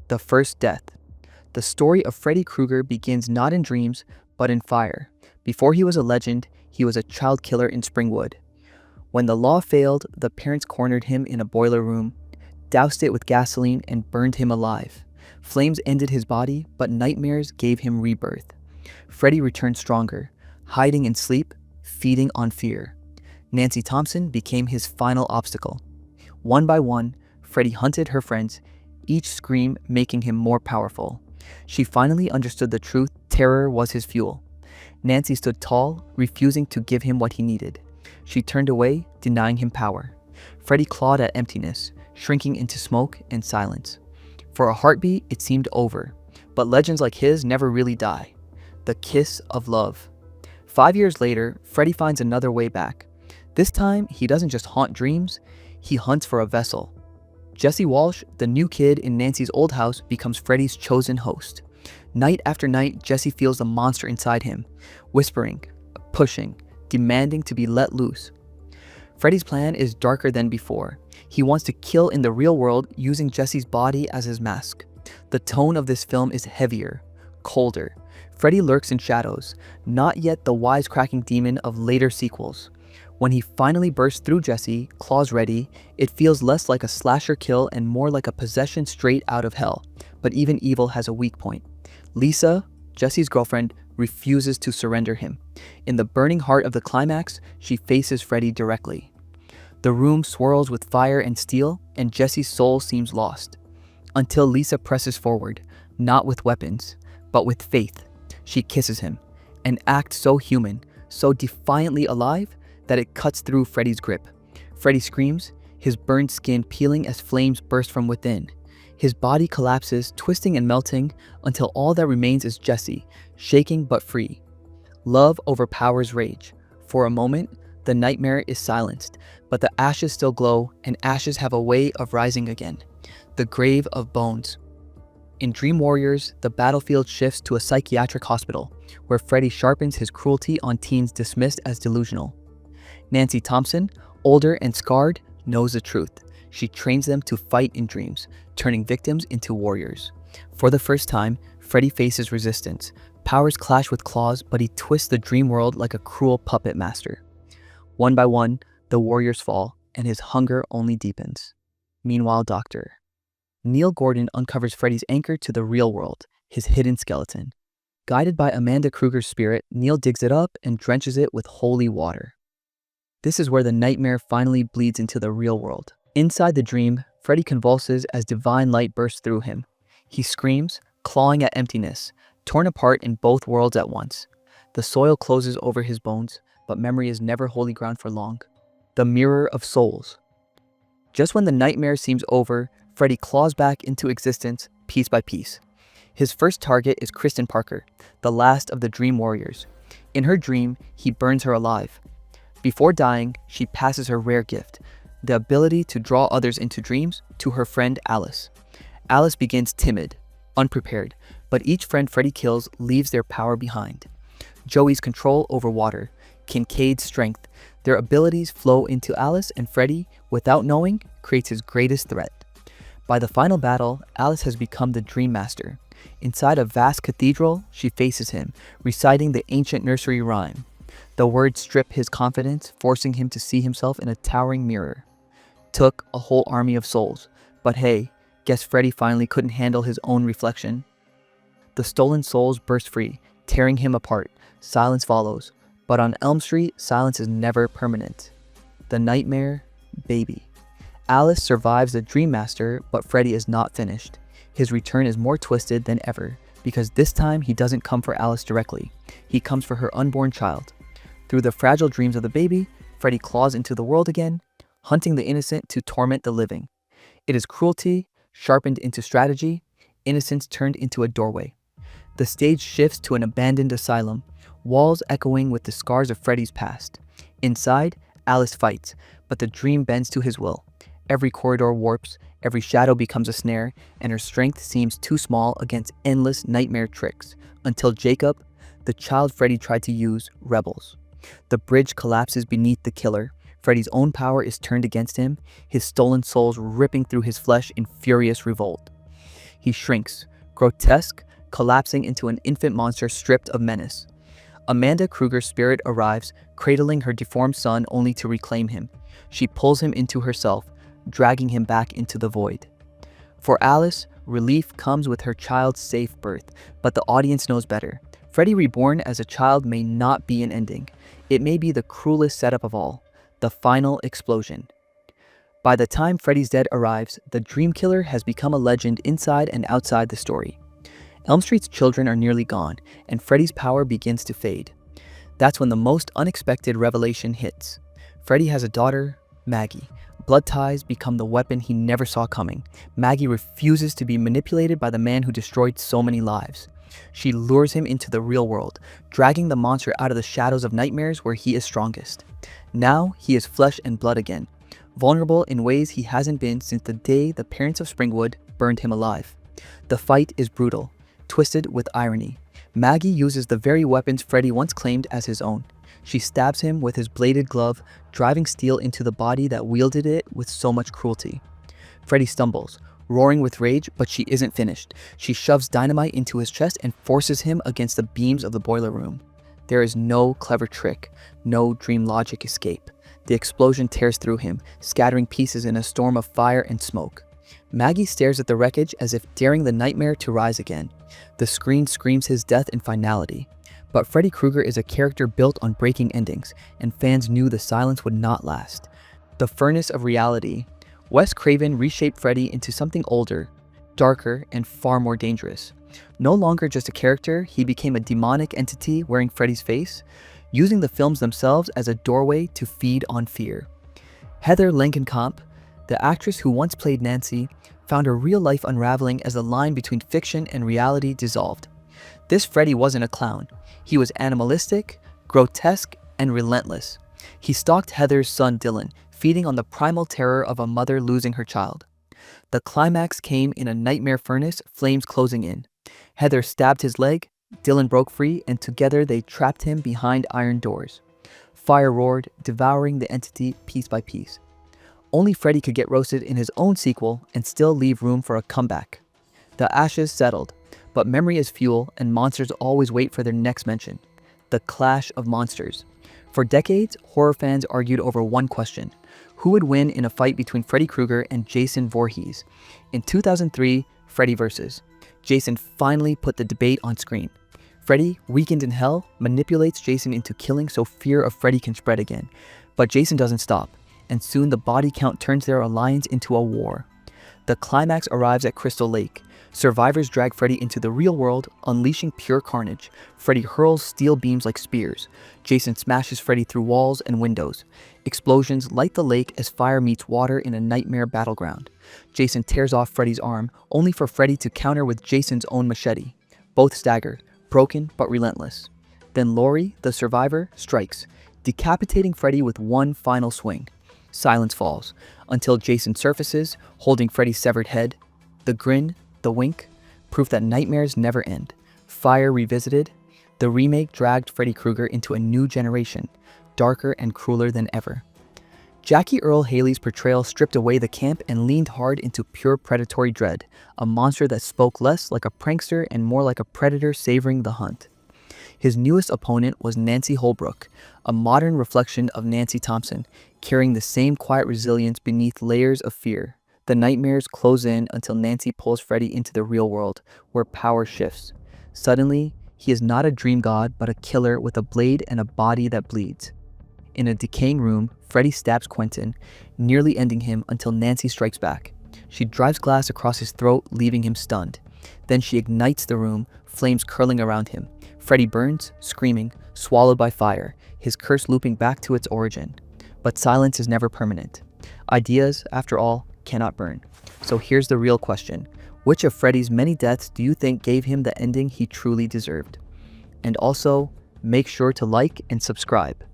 The First Death. The story of Freddy Krueger begins not in dreams, but in fire. Before he was a legend, he was a child killer in Springwood. When the law failed, the parents cornered him in a boiler room, doused it with gasoline, and burned him alive. Flames ended his body, but nightmares gave him rebirth. Freddy returned stronger, hiding in sleep, feeding on fear. Nancy Thompson became his final obstacle. One by one, Freddy hunted her friends, each scream making him more powerful. She finally understood the truth: terror was his fuel. Nancy stood tall, refusing to give him what he needed. She turned away, denying him power. Freddy clawed at emptiness, shrinking into smoke and silence. For a heartbeat, it seemed over. But legends like his never really die. The kiss of love. 5 years later, Freddy finds another way back. This time, he doesn't just haunt dreams, he hunts for a vessel. Jesse Walsh, the new kid in Nancy's old house, becomes Freddy's chosen host. Night after night, Jesse feels the monster inside him, whispering, pushing, demanding to be let loose. Freddy's plan is darker than before. He wants to kill in the real world using Jesse's body as his mask. The tone of this film is heavier, colder. Freddy lurks in shadows, not yet the wisecracking demon of later sequels. When he finally bursts through Jesse, claws ready, it feels less like a slasher kill and more like a possession straight out of hell. But even evil has a weak point. Lisa, Jesse's girlfriend, refuses to surrender him. In the burning heart of the climax, she faces Freddy directly. The room swirls with fire and steel, and Jesse's soul seems lost. Until Lisa presses forward, not with weapons, but with faith. She kisses him, an act so human, so defiantly alive, that it cuts through Freddy's grip. Freddy screams, his burned skin peeling as flames burst from within. His body collapses, twisting and melting, until all that remains is Jesse, shaking but free. Love overpowers rage. For a moment, the nightmare is silenced, but the ashes still glow, and ashes have a way of rising again. The grave of bones. In Dream Warriors, the battlefield shifts to a psychiatric hospital, where Freddy sharpens his cruelty on teens dismissed as delusional. Nancy Thompson, older and scarred, knows the truth. She trains them to fight in dreams, turning victims into warriors. For the first time, Freddy faces resistance. Powers clash with claws, but he twists the dream world like a cruel puppet master. One by one, the warriors fall, and his hunger only deepens. Meanwhile, Dr. Neil Gordon uncovers Freddy's anchor to the real world, his hidden skeleton. Guided by Amanda Kruger's spirit, Neil digs it up and drenches it with holy water. This is where the nightmare finally bleeds into the real world. Inside the dream, Freddy convulses as divine light bursts through him. He screams, clawing at emptiness, torn apart in both worlds at once. The soil closes over his bones, but memory is never holy ground for long. The Mirror of Souls. Just when the nightmare seems over, Freddy claws back into existence, piece by piece. His first target is Kristen Parker, the last of the Dream Warriors. In her dream, he burns her alive. Before dying, she passes her rare gift, the ability to draw others into dreams, to her friend Alice. Alice begins timid, unprepared, but each friend Freddy kills leaves their power behind. Joey's control over water, Kincaid's strength, their abilities flow into Alice, and Freddy, without knowing, creates his greatest threat. By the final battle, Alice has become the Dream Master. Inside a vast cathedral, she faces him, reciting the ancient nursery rhyme. The words strip his confidence, forcing him to see himself in a towering mirror. Took a whole army of souls, but hey, guess Freddy finally couldn't handle his own reflection. The stolen souls burst free, tearing him apart. Silence follows, but on Elm Street, silence is never permanent. The Nightmare Baby. Alice survives the Dream Master, but Freddy is not finished. His return is more twisted than ever, because this time he doesn't come for Alice directly. He comes for her unborn child. Through the fragile dreams of the baby, Freddy claws into the world again, hunting the innocent to torment the living. It is cruelty, sharpened into strategy, innocence turned into a doorway. The stage shifts to an abandoned asylum, walls echoing with the scars of Freddy's past. Inside, Alice fights, but the dream bends to his will. Every corridor warps, every shadow becomes a snare, and her strength seems too small against endless nightmare tricks, until Jacob, the child Freddy tried to use, rebels. The bridge collapses beneath the killer. Freddy's own power is turned against him, his stolen souls ripping through his flesh in furious revolt. he shrinks, grotesque, collapsing into an infant monster stripped of menace. Amanda Krueger's spirit arrives, cradling her deformed son only to reclaim him. She pulls him into herself, dragging him back into the void. For Alice, relief comes with her child's safe birth, but the audience knows better. Freddy reborn as a child may not be an ending. It may be the cruelest setup of all, the final explosion. By the time Freddy's Dead arrives, the Dream Killer has become a legend inside and outside the story. Elm Street's children are nearly gone, and Freddy's power begins to fade. That's when the most unexpected revelation hits. Freddy has a daughter, Maggie. Blood ties become the weapon he never saw coming. Maggie refuses to be manipulated by the man who destroyed so many lives. She lures him into the real world, dragging the monster out of the shadows of nightmares where he is strongest. Now he is flesh and blood again, vulnerable in ways he hasn't been since the day the parents of Springwood burned him alive. The fight is brutal, twisted with irony. Maggie uses the very weapons Freddy once claimed as his own. She stabs him with his bladed glove, driving steel into the body that wielded it with so much cruelty. Freddy stumbles, roaring with rage, but she isn't finished. She shoves dynamite into his chest and forces him against the beams of the boiler room. There is no clever trick, no dream logic escape. The explosion tears through him, scattering pieces in a storm of fire and smoke. Maggie stares at the wreckage as if daring the nightmare to rise again. The screen screams his death and finality. But Freddy Krueger is a character built on breaking endings, and fans knew the silence would not last. The furnace of reality. Wes Craven reshaped Freddy into something older, darker, and far more dangerous. No longer just a character, he became a demonic entity wearing Freddy's face, using the films themselves as a doorway to feed on fear. Heather Langenkamp, the actress who once played Nancy, found her real-life unraveling as the line between fiction and reality dissolved. This Freddy wasn't a clown. He was animalistic, grotesque, and relentless. He stalked Heather's son Dylan, feeding on the primal terror of a mother losing her child. The climax came in a nightmare furnace, flames closing in. Heather stabbed his leg, Dylan broke free, and together they trapped him behind iron doors. Fire roared, devouring the entity piece by piece. Only Freddy could get roasted in his own sequel and still leave room for a comeback. The ashes settled, but memory is fuel, and monsters always wait for their next mention. The clash of monsters. For decades, horror fans argued over one question: who would win in a fight between Freddy Krueger and Jason Voorhees? In 2003, Freddy vs. Jason finally put the debate on screen. Freddy, weakened in hell, manipulates Jason into killing so fear of Freddy can spread again. But Jason doesn't stop, and soon the body count turns their alliance into a war. The climax arrives at Crystal Lake. Survivors drag Freddy into the real world, unleashing pure carnage. Freddy hurls steel beams like spears. Jason smashes Freddy through walls and windows. Explosions light the lake as fire meets water in a nightmare battleground. Jason tears off Freddy's arm, only for Freddy to counter with Jason's own machete. Both stagger, broken but relentless. Then Laurie, the survivor, strikes, decapitating Freddy with one final swing. Silence falls, until Jason surfaces, holding Freddy's severed head. The grin, the wink, proof that nightmares never end. Fire revisited. The remake dragged Freddy Krueger into a new generation, darker and crueler than ever. Jackie Earle Haley's portrayal stripped away the camp and leaned hard into pure predatory dread, a monster that spoke less like a prankster and more like a predator savoring the hunt. His newest opponent was Nancy Holbrook, a modern reflection of Nancy Thompson, carrying the same quiet resilience beneath layers of fear. The nightmares close in until Nancy pulls Freddy into the real world, where power shifts. Suddenly, he is not a dream god, but a killer with a blade and a body that bleeds. In a decaying room, Freddy stabs Quentin, nearly ending him until Nancy strikes back. She drives glass across his throat, leaving him stunned. Then she ignites the room, flames curling around him. Freddy burns, screaming, swallowed by fire, his curse looping back to its origin. But silence is never permanent. Ideas, after all, cannot burn. So here's the real question. Which of Freddy's many deaths do you think gave him the ending he truly deserved? And also, make sure to like and subscribe.